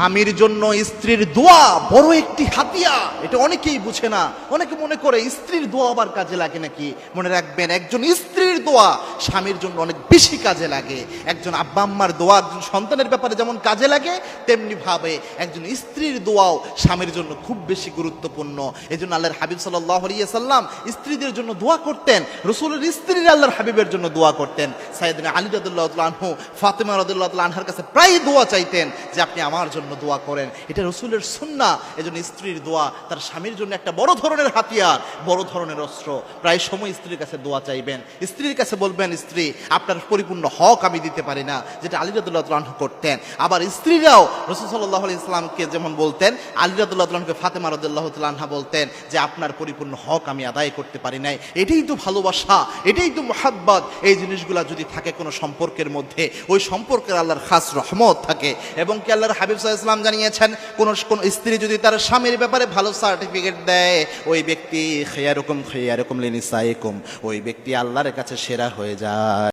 স্বামীর জন্য স্ত্রীর দোয়া বড় একটি হাতিয়ার। এটা অনেকেই বুঝে না, অনেকে মনে করে স্ত্রীর দোয়া আবার কাজে লাগে নাকি। মনে রাখবেন, একজন স্ত্রীর দোয়া স্বামীর জন্য অনেক বেশি কাজে লাগে। একজন আব্বা আম্মার দোয়া একজন সন্তানের ব্যাপারে যেমন কাজে লাগে, তেমনি ভাবে একজন স্ত্রীর দোয়াও স্বামীর জন্য খুব বেশি গুরুত্বপূর্ণ। এই জন্য আল্লাহর হাবিব সাল্লাল্লাহু আলাইহি সাল্লাম স্ত্রীদের জন্য দোয়া করতেন, রাসূলের স্ত্রীরা আল্লাহর হাবিবের জন্য দোয়া করতেন। সাইয়েদনা আলী রাদিয়াল্লাহু তাআলা আনহু ফাতেমা রাদিয়াল্লাহু তাআলা আনহার কাছে প্রায় দোয়া চাইতেন যে আপনি আমার জন্য দোয়া করেন। এটা রাসূলের সুন্নাহ। এজন্য স্ত্রীর দোয়া তার স্বামীর জন্য একটা বড় ধরনের হাতিয়ার, বড় ধরনের অস্ত্র। প্রায় সময় স্ত্রীর কাছে দোয়া চাইবেন, স্ত্রীর কাছে বলবেন, স্ত্রী আপনার পরিপূর্ণ হক আমি দিতে পারি না, যেটা আলী রাদিয়াল্লাহু তাআলা আনহু করতেন। আবার স্ত্রীরাও রাসূল সাল্লাল্লাহু আলাইহি সাল্লামকে যেমন বলতেন, আলী রাদিয়াল্লাহু তাআলা আনহুকে ফাতেমা রাদিয়াল্লাহু তাআলা আনহা বলতেন যে আপনার পরিপূর্ণ হক আমি আদায় করতে পারি নাই। এটাই তো ভালোবাসা, এটাই তো মুহাব্বত। এই জিনিসগুলো যদি থাকে কোনো সম্পর্কের মধ্যে, ওই সম্পর্কের আল্লাহর খাস রহমত থাকে। এবং কি আল্লাহর হাবিব সাল্লাল্লাহু আলাইহি ওয়াসাল্লাম জানিয়েছেন, কোন স্ত্রী যদি তার স্বামীর ব্যাপারে ভালো সার্টিফিকেট দেয়, ওই ব্যক্তি খায়রুকুম লিনিসাইকুম, ওই ব্যক্তি আল্লাহর কাছে সেরা হয়ে যায়।